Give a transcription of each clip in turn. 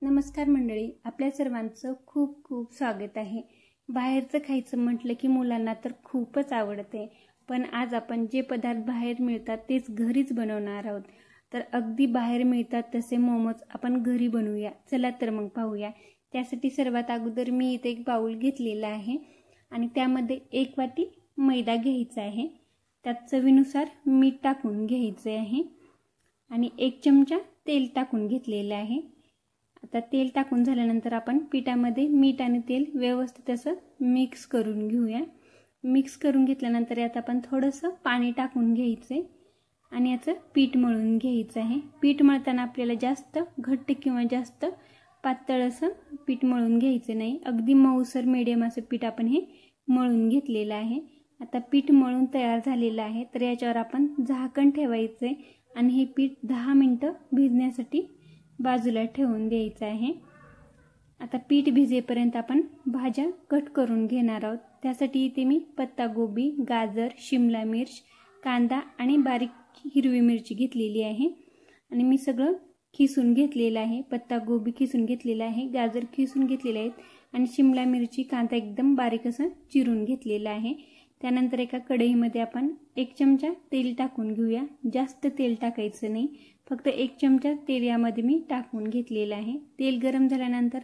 नमस्कार मंडळी, आपल्या सर्वांचं खूप खूप स्वागत आहे। बाहेरचं खायचं म्हटलं की मुलांना तर खूपच आवडते, पण आज आपण जे पदार्थ बाहेर मिळतात तेच घरीच बनवणार आहोत। तर अगदी बाहेर मिळतात तसे मोमोज आपण घरी बनवूया। चला तर मग पाहूया। त्यासाठी सर्वात अगोदर मी इथे एक बाउल घेतलेला आहे आणि त्यामध्ये 1 वाटी मैदा घ्यायचा आहे। त्यात चवीनुसार मीठ टाकून घ्यायचे आहे आणि 1 चमचा तेल टाकून घेतलेले आहे। आता तेल टाकून झाल्यानंतर आपण पिठामध्ये मीठ आणि तेल व्यवस्थित असं मिक्स करून घेऊया। मिक्स करून घेतल्यानंतर यात आपण थोडंसं पाणी टाकून घ्यायचे आणि याचं पीठ मळून घ्यायचं आहे। पीठ मळताना आपल्याला जास्त घट्ट किंवा जास्त पातळ असं पीठ मळून घ्यायचं नाही, अगदी मऊसर मीडियम असं पीठ आपण हे मळून घेतलेलं आहे। आता पीठ मळून तयार झालेलं आहे, तर याच्यावर आपण झाकण ठेवायचे आणि हे पीठ 10 मिनिटं भिजण्यासाठी बाजूला ठेवून द्यायचं आहे। आता पीठ भिजेपर्यंत आपण भाज्या कट करून घेणार आहोत। त्यासाठी इथे मी पत्ता गोबी, गाजर, शिमला मिर्च, कांदा आणि बारीक हिरवी मिरची घेतलेली आहे आणि मी सगळं खिसून घेतलेलं आहे। पत्ता गोबी खिसून घेतलेला आहे, गाजर खिसून घेतलेले आहेत आणि शिमला मिरची, कांदा एकदम बारीक असं चिरून घेतलेला आहे। त्यानंतर एका कढईमध्ये आपण 1 चमचा तेल टाकून घेऊया। जास्त तेल टाकायचं नाही, फक्त 1 चमचा तेल यामध्ये मी टाकून घेतलेलं आहे। तेल गरम झाल्यानंतर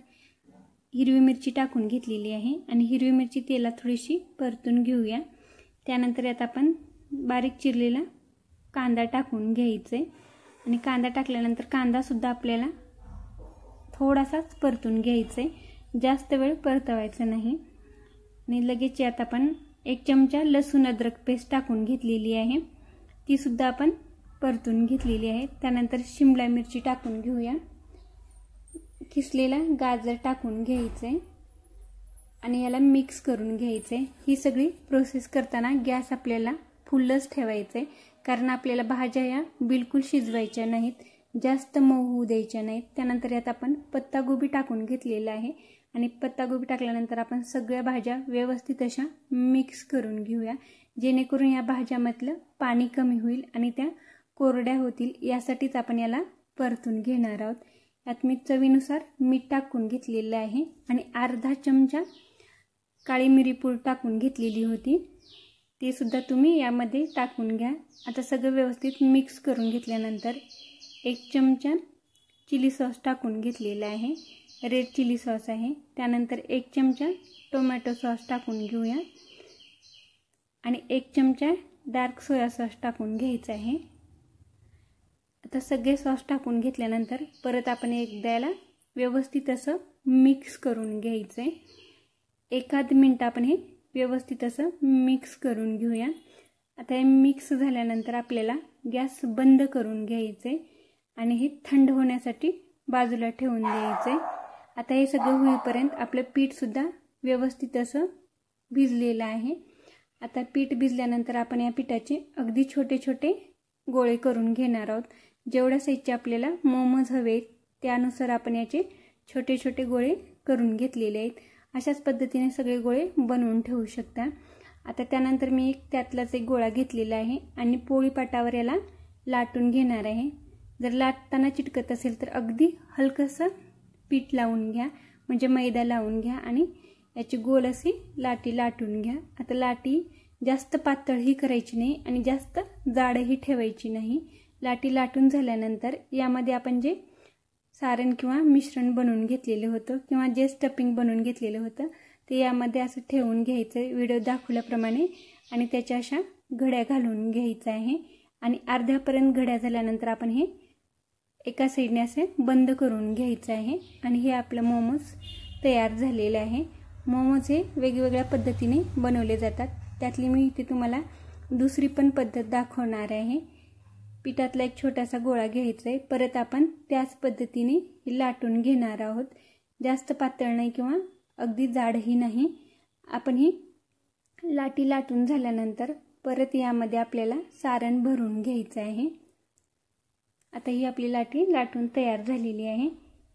हिरवी मिरची टाकून घेतलेली आहे आणि हिरवी मिरची तेलात थोडीशी परतून घेऊया। त्यानंतर यात आपण बारीक चिरलेला कांदा टाकून घ्यायचे आणि कांदा टाकल्यानंतर कांदा सुद्धा आपल्याला थोडासाच परतून घ्यायचे, जास्त वेळ परतवायचा नाही। आणि लगेच यात आपण 1 चमचा लसूण अद्रक पेस्ट टाकून घेतलेली आहे, ती सुद्धा आपण परतून घेतलेली आहे। त्यानंतर शिमला मिरची टाकून घेऊया, किसलेला गाजर टाकून घ्यायचे आणि याला मिक्स करून घ्यायचे। ही सगळी प्रोसेस करताना गॅस आपल्याला फुलच ठेवायचे, कारण आपल्याला भाज्या या बिलकुल शिजवायच्या नाहीत, जास्त मऊ होऊ द्यायच्या नाहीत। त्यानंतर यात आपण पत्ता गोबी टाकून घेतलेला आहे आणि पत्ता गोबी टाकल्यानंतर आपण सगळ्या भाज्या व्यवस्थित अशा मिक्स करून घेऊया, जेणेकरून या भाज्यामधलं पाणी कमी होईल आणि त्या कोरड्या होतील, यासाठीच आपण याला परतून घेणार आहोत। यात मी चवीनुसार मीठ टाकून घेतलेलं आहे आणि अर्धा चमचा काळी मिरी पूड टाकून घेतलेली होती, ते सुद्धा तुम्ही यामध्ये टाकून घ्या। आता सगळं व्यवस्थित मिक्स करून घेतल्यानंतर 1 चमचा चिली सॉस टाकून घेतलेला आहे, रेड चिली सॉस आहे। त्यानंतर 1 चमचा टोमॅटो सॉस टाकून घेऊया आणि 1 चमचा डार्क सोया सॉस टाकून घ्यायचा आहे। आता सगळे सॉस टाकून घेतल्यानंतर परत आपण एकदा याला व्यवस्थित असं मिक्स करून घ्यायचे। 1 मिनिट आपण हे व्यवस्थित असं मिक्स करून घेऊया। आता हे मिक्स झाल्यानंतर आपल्याला गॅस बंद करून घ्यायचे आणि हे थंड होण्यासाठी बाजूला ठेवून द्यायचे। आता हे सगळं होईपर्यंत आपलं पीठ सुद्धा व्यवस्थित असं भिजलेलं आहे। आता पीठ भिजल्यानंतर आपण या पिठाचे अगदी छोटे छोटे गोळे करून घेणार आहोत। जेवढ्या साईजचे आपल्याला मोमोज हवे त्यानुसार आपण याचे छोटे छोटे गोळे करून घेतलेले आहेत। अशाच पद्धतीने सगळे गोळे बनवून ठेवू शकता। आता त्यानंतर मी त्यातलाच एक गोळा घेतलेला आहे आणि पोळी पाटावर याला लाटून घेणार आहे। जर लाटताना चिटकत असेल तर अगदी हलकंसं पीठ लावून घ्या, म्हणजे मैदा लावून घ्या आणि याची गोल अशी लाटी लाटून घ्या। आता लाटी जास्त पातळही करायची नाही आणि जास्त जाडही ठेवायची नाही। लाटी लाटून झाल्यानंतर यामध्ये आपण जे सारण किंवा मिश्रण बनवून घेतलेलं होतं किंवा जे स्टफिंग बनवून घेतलेलं होतं ते यामध्ये असं ठेवून घ्यायचं व्हिडिओ दाखवल्याप्रमाणे आणि त्याच्या अशा घड्या घालून घ्यायचं आहे आणि अर्ध्यापर्यंत घड्या झाल्यानंतर आपण हे एका साईडने असे बंद करून घ्यायचं आहे आणि हे आपलं मोमोज तयार झालेलं आहे। मोमोज हे वेगवेगळ्या पद्धतीने बनवले जातात, त्यातली मी इथे तुम्हाला दुसरी पण पद्धत दाखवणार आहे। पिठातला एक छोटासा गोळा घ्यायचा आहे, परत आपण त्याच पद्धतीने लाटून घेणार आहोत, जास्त पातळ नाही किंवा अगदी जाडही नाही। आपण ही लाटी लाटून झाल्यानंतर परत यामध्ये आपल्याला सारण भरून घ्यायचं आहे। आता ही आपली लाटी लाटून तयार झालेली आहे,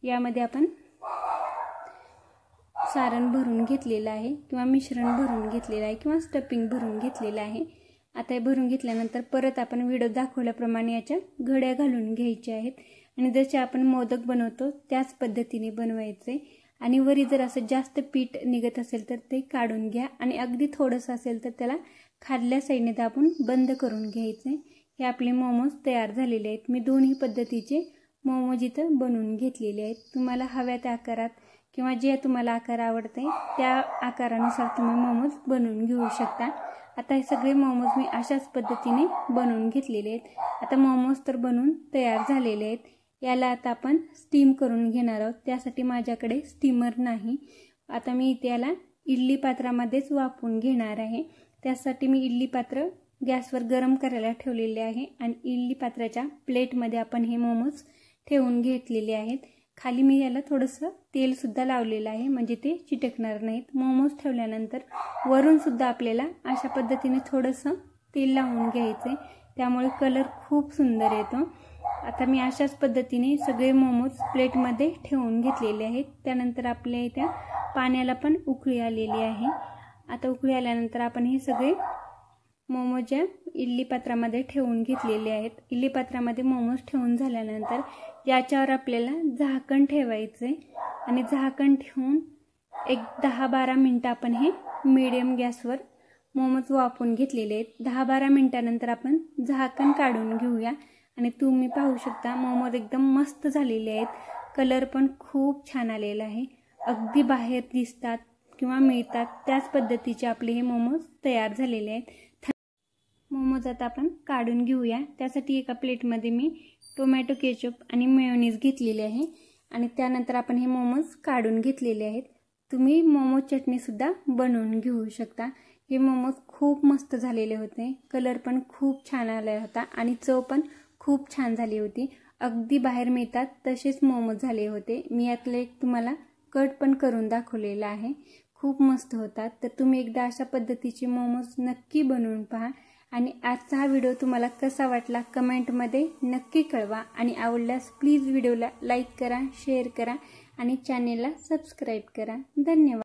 यामध्ये आपण सारण भरून घेतलेलं आहे किंवा मिश्रण भरून घेतलेलं आहे किंवा स्टफिंग भरून घेतलेलं आहे। आता हे भरून घेतल्यानंतर परत आपण व्हिडिओ दाखवल्याप्रमाणे याच्या घड्या घालून घ्यायच्या आहेत आणि जसे आपण मोदक बनवतो त्याच पद्धतीने बनवायचे। आणि वरी जर असं जास्त पीठ निघत असेल तर ते काढून घ्या आणि अगदी थोडंसं असेल तर त्याला खाल्ल्या साईडने दाबून बंद करून घ्यायचे। हे आपले मोमोज तयार झालेले आहेत। मी दोन्ही पद्धतीचे मोमोज इथं बनवून घेतलेले आहेत। तुम्हाला हव्या त्या आकारात किंवा जे तुम्हाला आकार आवडते त्या आकारानुसार तुम्ही मोमोज बनवून घेऊ शकता। आता हे सगळे मोमोज मी अशाच पद्धतीने बनवून घेतलेले आहेत। आता मोमोज तर बनवून तयार झालेले आहेत। याला आता आपण स्टीम करून घेणार आहोत। त्यासाठी माझ्याकडे स्टीमर नाही। आता मी इथे याला इडली पात्रामध्येच वाफवून घेणार आहे। त्यासाठी मी इडली पात्र गॅसवर गरम करायला ठेवलेले आहे आणि इडली पात्राच्या प्लेटमध्ये आपण हे मोमोज ठेवून घेतलेले आहेत। खाली मी याला थोडंसं तेल सुद्धा लावलेलं आहे म्हणजे ते चिटकणार नाहीत। मोमोज ठेवल्यानंतर वरून सुद्धा आपल्याला अशा पद्धतीने थोडंसं तेल लावून घ्यायचे, त्यामुळे कलर खूप सुंदर येतो। आता मी अशाच पद्धतीने सगळे मोमोज प्लेटमध्ये ठेवून घेतलेले आहेत। त्यानंतर आपल्या इथे पाण्याला पण उकळी आलेली आहे। आता उकळी आल्यानंतर आपण हे सगळे मोमोज इडली पात्रामध्ये ठेवून घेतलेले आहेत। इडली पात्रामध्ये मोमोज ठेवून झाल्यानंतर याच्यावर आपल्याला झाकण ठेवायचे आणि झाकण ठेवून एक 10-12 मिनिटं आपण हे मीडियम गॅसवर मोमोज वाफवून घेतलेले आहेत। 10-12 मिनिटानंतर आपण झाकण काढून घेऊया आणि तुम्ही पाहू शकता मोमोज एकदम मस्त झालेले आहेत। कलर पण खूप छान आलेला आहे। अगदी बाहेर दिसतात किंवा मिळतात त्याच पद्धतीचे आपले हे मोमोज तयार झालेले आहेत। मोमोज आता आपण काढून घेऊया। त्यासाठी एका प्लेटमध्ये मी टोमॅटो केचप आणि मेयोनीज घेतलेले आहे आणि त्यानंतर आपण हे मोमोज काढून घेतलेले आहेत। तुम्ही मोमोज चटणी सुद्धा बनवून घेऊ शकता। हे मोमोज खूप मस्त झालेले होते। कलर पण खूप छान आला होता आणि चव पण खूप छान झाली होती। अगदी बाहेर मिळतात तसेच मोमोज झाले होते। मी यातले एक तुम्हाला कट पण करून दाखवलेला आहे। खूप मस्त होतात। तर तुम्ही एकदा अशा पद्धतीचे मोमोज नक्की बनवून पहा आणि आजचा हा व्हिडिओ तुम्हाला कसा वाटला कमेंटमध्ये नक्की कळवा आणि आवडल्यास प्लीज व्हिडिओला लाईक करा, शेअर करा आणि चॅनेलला सबस्क्राईब करा। धन्यवाद।